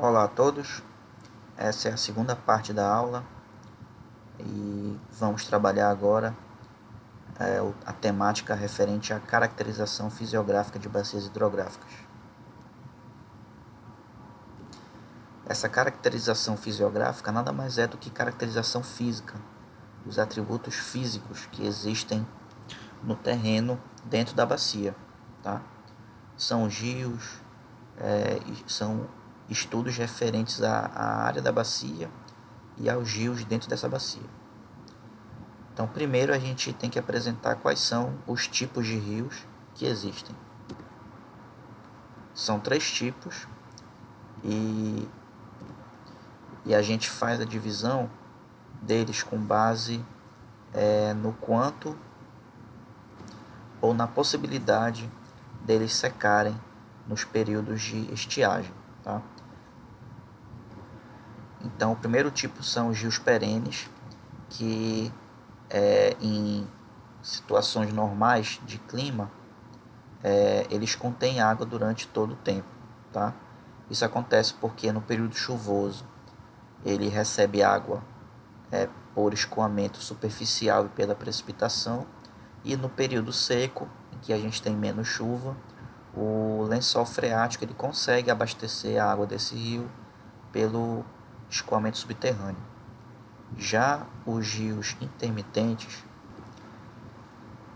Olá a todos, essa é a segunda parte da aula e vamos trabalhar agora a temática referente à caracterização fisiográfica de bacias hidrográficas. Essa caracterização fisiográfica nada mais é do que caracterização física, dos atributos físicos que existem no terreno dentro da bacia. Tá? São rios, são estudos referentes à área da bacia e aos rios dentro dessa bacia. Então, primeiro a gente tem que apresentar quais são os tipos de rios que existem. São 3 tipos e a gente faz a divisão deles com base no quanto ou na possibilidade deles secarem nos períodos de estiagem. Tá? Então, o primeiro tipo são os rios perenes, que em situações normais de clima, eles contêm água durante todo o tempo. Tá? Isso acontece porque no período chuvoso ele recebe água por escoamento superficial e pela precipitação, e no período seco, em que a gente tem menos chuva, o lençol freático ele consegue abastecer a água desse rio pelo escoamento subterrâneo. Já os rios intermitentes,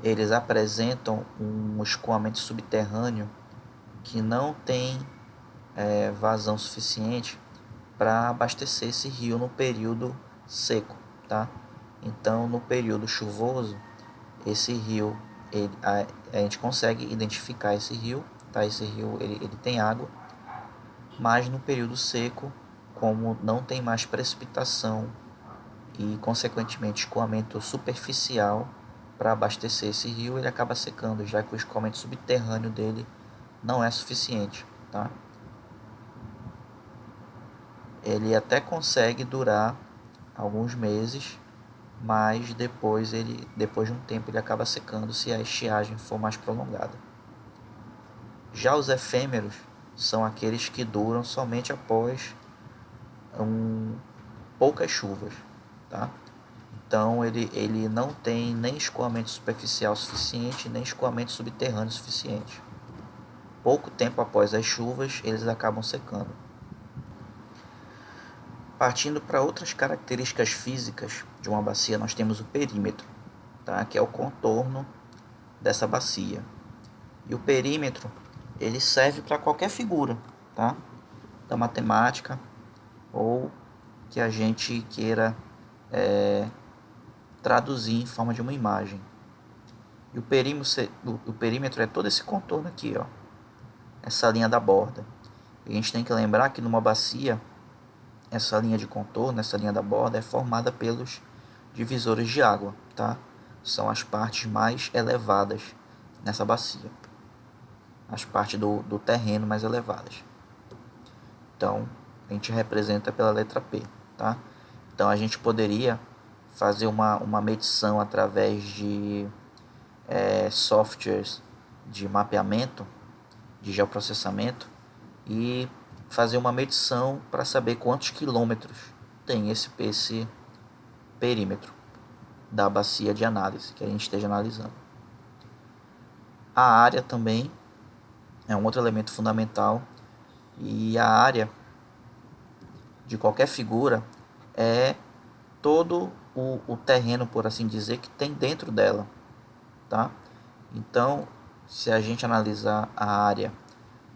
eles apresentam um escoamento subterrâneo que não tem vazão suficiente para abastecer esse rio no período seco. Tá? Então, no período chuvoso, esse rio, a gente consegue identificar esse rio. Tá? Esse rio ele tem água, mas no período seco, como não tem mais precipitação e, consequentemente, escoamento superficial para abastecer esse rio, ele acaba secando, já que o escoamento subterrâneo dele não é suficiente. Tá? Ele até consegue durar alguns meses, mas depois de um tempo ele acaba secando se a estiagem for mais prolongada. Já os efêmeros são aqueles que duram somente após poucas chuvas. Tá? Então ele não tem nem escoamento superficial suficiente, nem escoamento subterrâneo suficiente. Pouco tempo após as chuvas, eles acabam secando. Partindo para outras características físicas de uma bacia, nós temos o perímetro, tá? Que é o contorno dessa bacia. E o perímetro ele serve para qualquer figura, tá? Da matemática ou que a gente queira traduzir em forma de uma imagem. E o perímetro é todo esse contorno aqui, ó, essa linha da borda. E a gente tem que lembrar que numa bacia, essa linha de contorno, essa linha da borda é formada pelos divisores de água, tá? São as partes mais elevadas nessa bacia, as partes do terreno mais elevadas. Então, a gente representa pela letra P, tá? Então, a gente poderia fazer uma medição através de softwares de mapeamento, de geoprocessamento, e fazer uma medição para saber quantos quilômetros tem esse perímetro da bacia de análise que a gente esteja analisando. A área também é um outro elemento fundamental, e a área de qualquer figura é todo o terreno, por assim dizer, que tem dentro dela. Tá? Então, se a gente analisar a área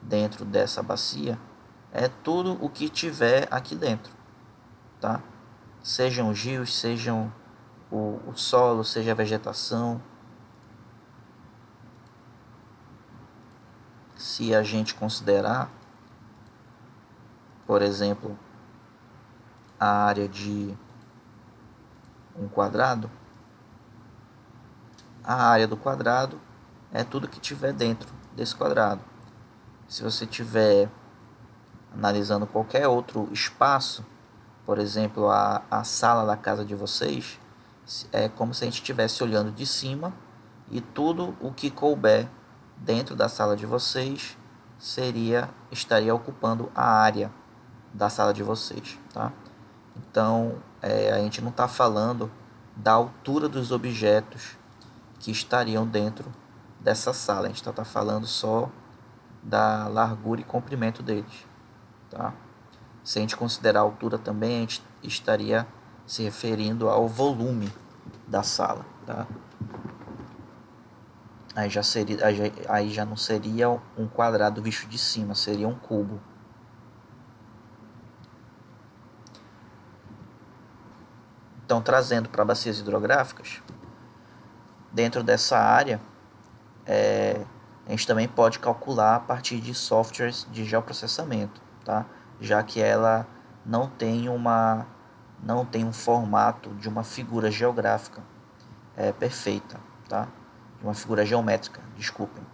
dentro dessa bacia, é tudo o que tiver aqui dentro, tá? Sejam os rios, sejam o solo, seja a vegetação. Se a gente considerar, por exemplo, a área de um quadrado, a área do quadrado é tudo que tiver dentro desse quadrado. Se você estiver analisando qualquer outro espaço, por exemplo, a sala da casa de vocês, é como se a gente estivesse olhando de cima e tudo o que couber dentro da sala de vocês estaria ocupando a área da sala de vocês, tá? Então, a gente não está falando da altura dos objetos que estariam dentro dessa sala. A gente está falando só da largura e comprimento deles, tá? Se a gente considerar a altura também, a gente estaria se referindo ao volume da sala, tá? Aí já não seria um quadrado visto de cima, seria um cubo. Então, trazendo para bacias hidrográficas, dentro dessa área, a gente também pode calcular a partir de softwares de geoprocessamento, tá? Já que ela não tem um formato de uma figura geográfica perfeita, tá? De uma figura geométrica, desculpem.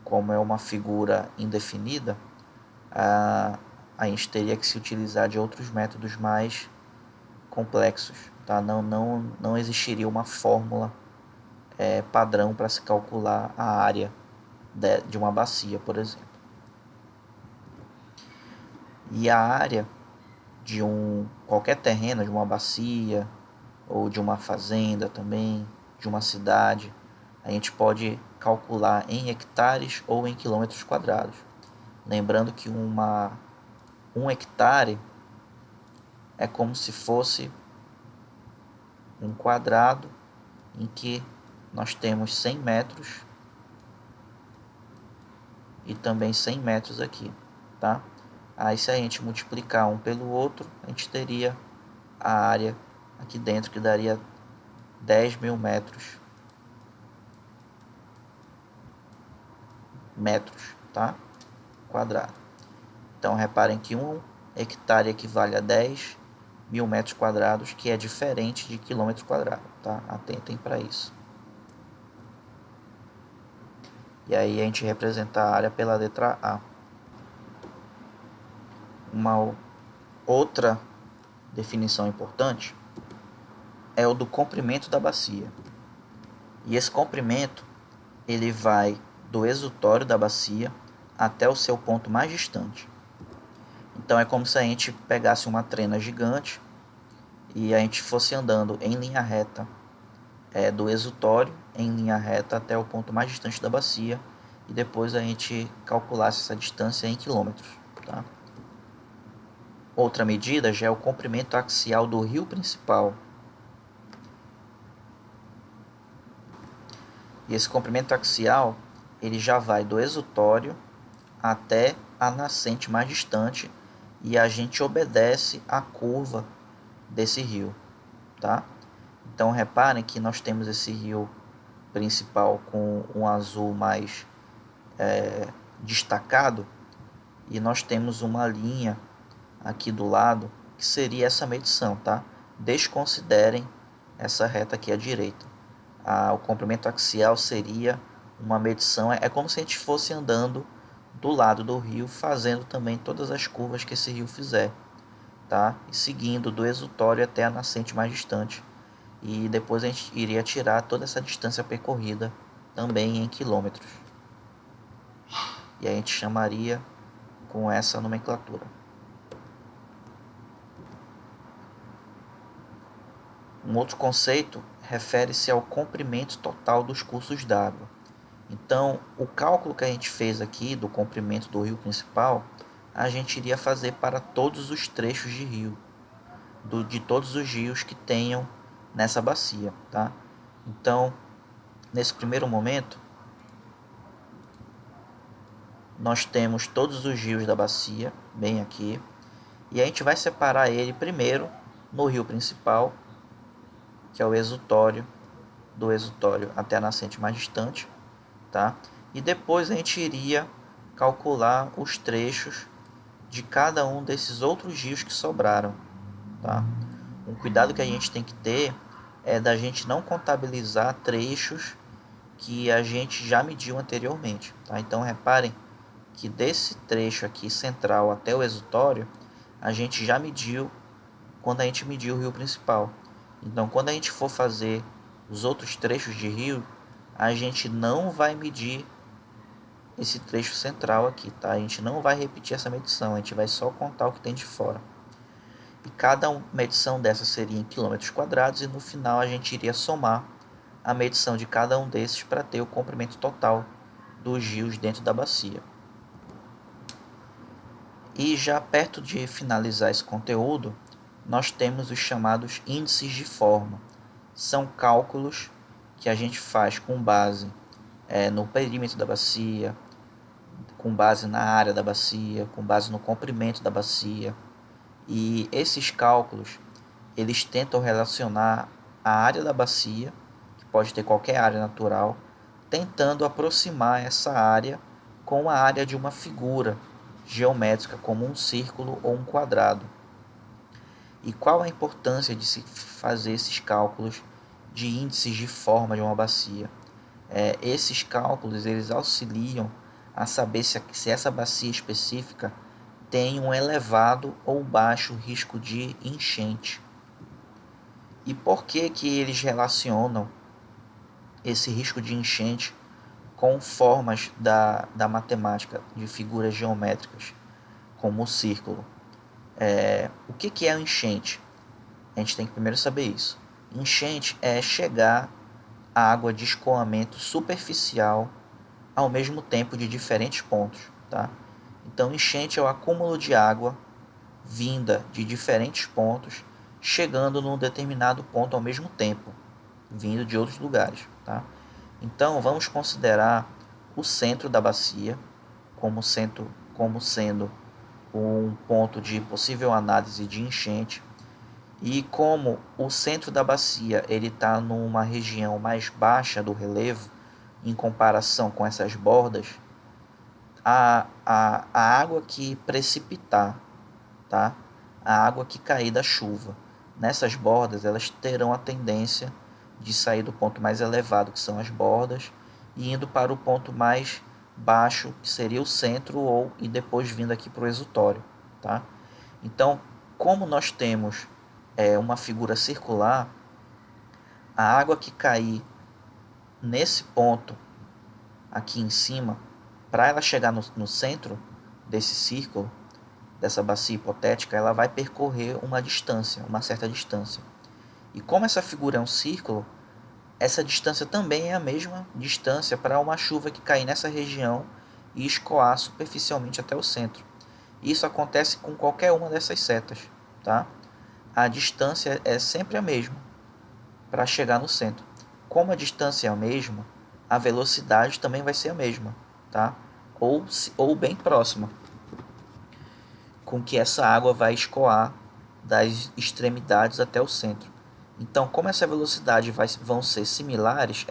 Como é uma figura indefinida, a gente teria que se utilizar de outros métodos mais complexos, tá? Não existiria uma fórmula padrão para se calcular a área de uma bacia, por exemplo. E a área de qualquer terreno, de uma bacia ou de uma fazenda também, de uma cidade, a gente pode calcular em hectares ou em quilômetros quadrados. Lembrando que um hectare é como se fosse um quadrado em que nós temos 100 metros e também 100 metros aqui, tá? Aí se a gente multiplicar um pelo outro, a gente teria a área aqui dentro que daria 10.000 metros, tá? Quadrado. Então reparem que um hectare equivale a 10.000 metros quadrados, que é diferente de quilômetro quadrado, tá? Atentem para isso. E aí a gente representa a área pela letra A. Uma outra definição importante é o do comprimento da bacia. E esse comprimento ele vai do exutório da bacia até o seu ponto mais distante. Então é como se a gente pegasse uma trena gigante e a gente fosse andando em linha reta do exutório em linha reta até o ponto mais distante da bacia e depois a gente calculasse essa distância em quilômetros, tá? Outra medida já é o comprimento axial do rio principal. E esse comprimento axial ele já vai do exutório até a nascente mais distante e a gente obedece a curva desse rio, tá? Então reparem que nós temos esse rio principal com um azul mais destacado e nós temos uma linha aqui do lado que seria essa medição, tá? Desconsiderem essa reta aqui à direita. O comprimento axial seria uma medição, é como se a gente fosse andando do lado do rio, fazendo também todas as curvas que esse rio fizer, tá? E seguindo do exutório até a nascente mais distante. E depois a gente iria tirar toda essa distância percorrida também em quilômetros. E a gente chamaria com essa nomenclatura. Um outro conceito refere-se ao comprimento total dos cursos d'água. Então, o cálculo que a gente fez aqui do comprimento do rio principal, a gente iria fazer para todos os trechos de rio, de todos os rios que tenham nessa bacia, tá? Então, nesse primeiro momento, nós temos todos os rios da bacia, bem aqui, e a gente vai separar ele primeiro no rio principal, que é o exutório, do exutório até a nascente mais distante, tá? E depois a gente iria calcular os trechos de cada um desses outros rios que sobraram, tá? Um cuidado que a gente tem que ter é da gente não contabilizar trechos que a gente já mediu anteriormente, tá? Então reparem que desse trecho aqui central até o exutório, a gente já mediu quando a gente mediu o rio principal. Então quando a gente for fazer os outros trechos de rio, a gente não vai medir esse trecho central aqui, tá? A gente não vai repetir essa medição, a gente vai só contar o que tem de fora. E cada medição dessa seria em quilômetros quadrados e no final a gente iria somar a medição de cada um desses para ter o comprimento total dos rios dentro da bacia. E já perto de finalizar esse conteúdo, nós temos os chamados índices de forma. São cálculos que a gente faz com base no perímetro da bacia, com base na área da bacia, com base no comprimento da bacia. E esses cálculos, eles tentam relacionar a área da bacia, que pode ter qualquer área natural, tentando aproximar essa área com a área de uma figura geométrica, como um círculo ou um quadrado. E qual a importância de se fazer esses cálculos de índices de forma de uma bacia? Esses cálculos eles auxiliam a saber se essa bacia específica tem um elevado ou baixo risco de enchente. E por que eles relacionam esse risco de enchente com formas da matemática de figuras geométricas, como o círculo? O que é enchente? A gente tem que primeiro saber isso. Enchente é chegar a água de escoamento superficial ao mesmo tempo de diferentes pontos, tá? Então, enchente é o acúmulo de água vinda de diferentes pontos, chegando num determinado ponto ao mesmo tempo, vindo de outros lugares, tá? Então, vamos considerar o centro da bacia como sendo um ponto de possível análise de enchente. E como o centro da bacia ele está numa região mais baixa do relevo, em comparação com essas bordas, a água que precipitar, tá? A água que cair da chuva nessas bordas, elas terão a tendência de sair do ponto mais elevado, que são as bordas, e indo para o ponto mais baixo, que seria o centro, e depois vindo aqui para o exutório, tá? Então, como nós temos uma figura circular, a água que cair nesse ponto aqui em cima, para ela chegar no centro desse círculo, dessa bacia hipotética, ela vai percorrer uma distância, uma certa distância. E como essa figura é um círculo, essa distância também é a mesma distância para uma chuva que cair nessa região e escoar superficialmente até o centro. Isso acontece com qualquer uma dessas setas, tá? A distância é sempre a mesma para chegar no centro. Como a distância é a mesma, a velocidade também vai ser a mesma, tá? Ou bem próxima, com que essa água vai escoar das extremidades até o centro. Então, como essa velocidade vão ser similares,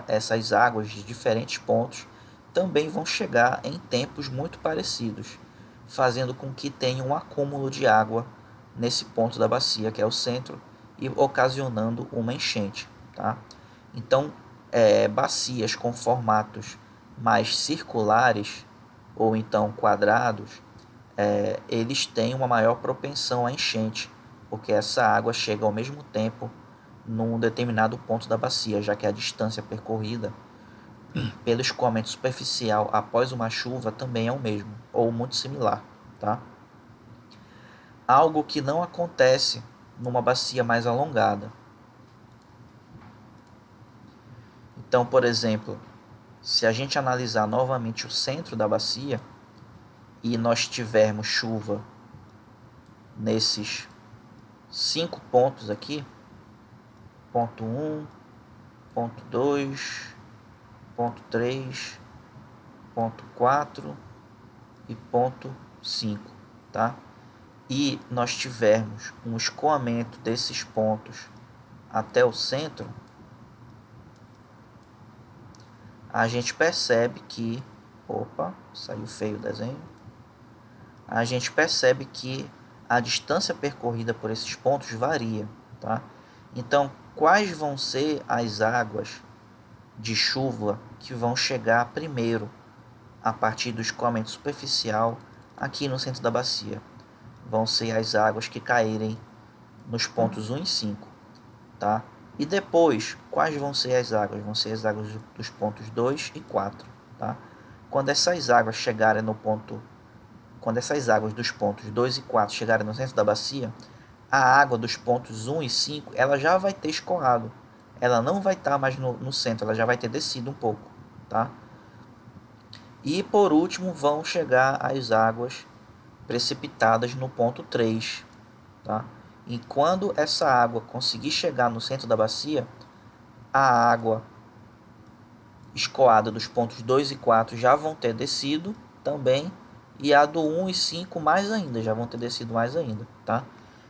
essas águas de diferentes pontos também vão chegar em tempos muito parecidos, fazendo com que tenha um acúmulo de água nesse ponto da bacia, que é o centro, e ocasionando uma enchente, tá? Então, bacias com formatos mais circulares ou então quadrados, eles têm uma maior propensão à enchente, porque essa água chega ao mesmo tempo num determinado ponto da bacia, já que a distância percorrida pelo escoamento superficial após uma chuva também é o mesmo, ou muito similar, tá? Algo que não acontece numa bacia mais alongada. Então, por exemplo, se a gente analisar novamente o centro da bacia e nós tivermos chuva nesses 5 pontos aqui, ponto 1, ponto 2, ponto 3, ponto 4 e ponto 5, tá? E nós tivermos um escoamento desses pontos até o centro, a gente percebe que... Opa, saiu feio o desenho. A gente percebe que a distância percorrida por esses pontos varia, tá? Então, quais vão ser as águas de chuva que vão chegar primeiro a partir do escoamento superficial aqui no centro da bacia? Vão ser as águas que caírem nos pontos 1 e 5, tá? E depois, quais vão ser as águas? Vão ser as águas dos pontos 2 e 4, tá? Quando essas águas chegarem no ponto, quando essas águas dos pontos 2 e 4 chegarem no centro da bacia, a água dos pontos 1 e 5 ela já vai ter escoado. Ela não vai estar mais no centro, ela já vai ter descido um pouco, tá? E por último vão chegar as águas precipitadas no ponto 3, tá? E quando essa água conseguir chegar no centro da bacia, a água escoada dos pontos 2 e 4 já vão ter descido também, e a do 1 e 5 mais ainda, já vão ter descido mais ainda, tá?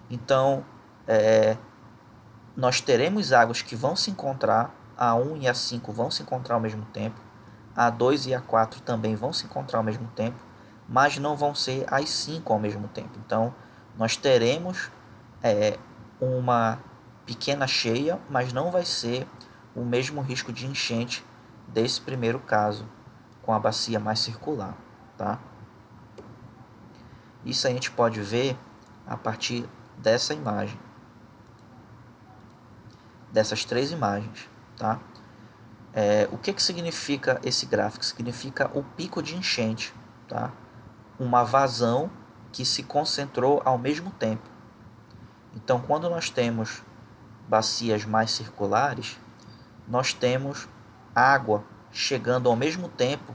Então, nós teremos águas que vão se encontrar, a 1 e a 5 vão se encontrar ao mesmo tempo, a 2 e a 4 também vão se encontrar ao mesmo tempo, mas não vão ser as 5 ao mesmo tempo. Então, nós teremos uma pequena cheia, mas não vai ser o mesmo risco de enchente desse primeiro caso, com a bacia mais circular, tá? Isso a gente pode ver a partir dessa imagem, dessas três imagens, tá? O que significa esse gráfico? Significa o pico de enchente, tá? Uma vazão que se concentrou ao mesmo tempo. Então, quando nós temos bacias mais circulares, nós temos água chegando ao mesmo tempo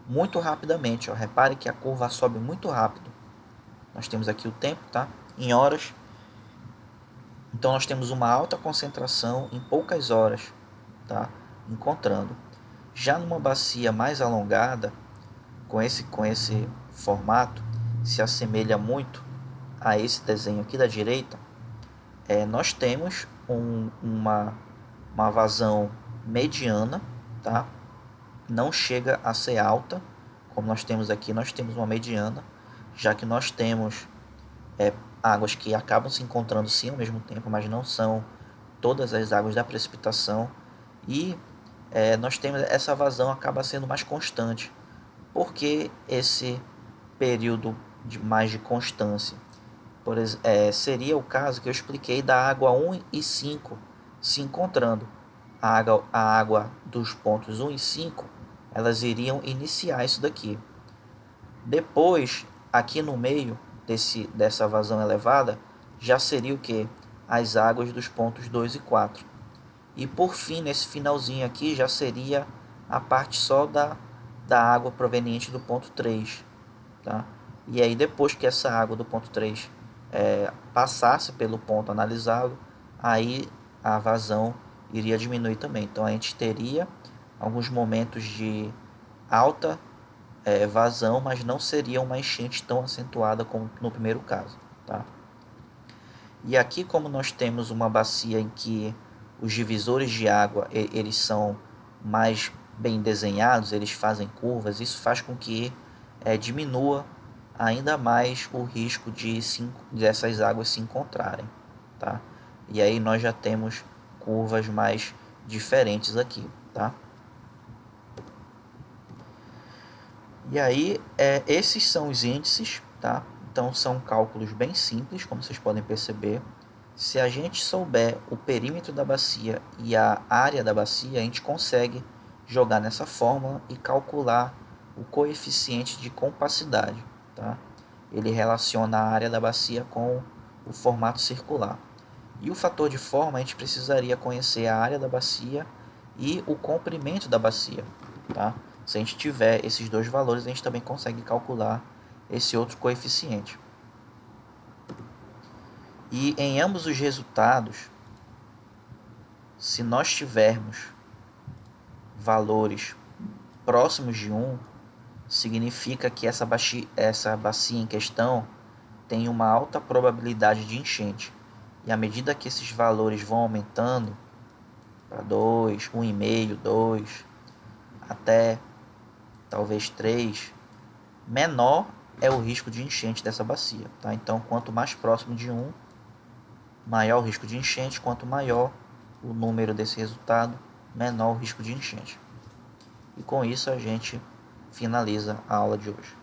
muito rapidamente. Ó. Repare que a curva sobe muito rápido. Nós temos aqui o tempo, tá? Em horas. Então nós temos uma alta concentração em poucas horas, tá? Encontrando. Já numa bacia mais alongada, com esse formato, se assemelha muito a esse desenho aqui da direita, nós temos uma vazão mediana, tá? Não chega a ser alta, como nós temos aqui, nós temos uma mediana, já que nós temos águas que acabam se encontrando sim ao mesmo tempo, mas não são todas as águas da precipitação, e nós temos essa vazão acaba sendo mais constante, porque esse período mais de constância seria o caso que eu expliquei da água 1 e 5 se encontrando. A água dos pontos 1 e 5 elas iriam iniciar isso daqui. Depois, aqui no meio dessa vazão elevada, já seria o que? As águas dos pontos 2 e 4. E por fim, nesse finalzinho aqui, já seria a parte só da água proveniente do ponto 3. Tá? E aí, depois que essa água do ponto 3 passasse pelo ponto analisado, aí a vazão iria diminuir também. Então, a gente teria alguns momentos de alta vazão, mas não seria uma enchente tão acentuada como no primeiro caso, tá? E aqui, como nós temos uma bacia em que os divisores de água eles são mais bem desenhados, eles fazem curvas, isso faz com que diminua ainda mais o risco dessas águas se encontrarem, tá? E aí nós já temos curvas mais diferentes aqui, tá? E aí, esses são os índices, tá? Então, são cálculos bem simples, como vocês podem perceber. Se a gente souber o perímetro da bacia e a área da bacia, a gente consegue jogar nessa fórmula e calcular o coeficiente de compacidade, tá? Ele relaciona a área da bacia com o formato circular. E o fator de forma, a gente precisaria conhecer a área da bacia e o comprimento da bacia, tá? Se a gente tiver esses dois valores, a gente também consegue calcular esse outro coeficiente. E em ambos os resultados, se nós tivermos valores próximos de 1, significa que essa bacia em questão tem uma alta probabilidade de enchente. E à medida que esses valores vão aumentando para 2, 1,5, 2, até talvez 3, menor é o risco de enchente dessa bacia, tá? Então, quanto mais próximo de 1, maior o risco de enchente, quanto maior o número desse resultado, menor o risco de enchente. E com isso a gente finaliza a aula de hoje.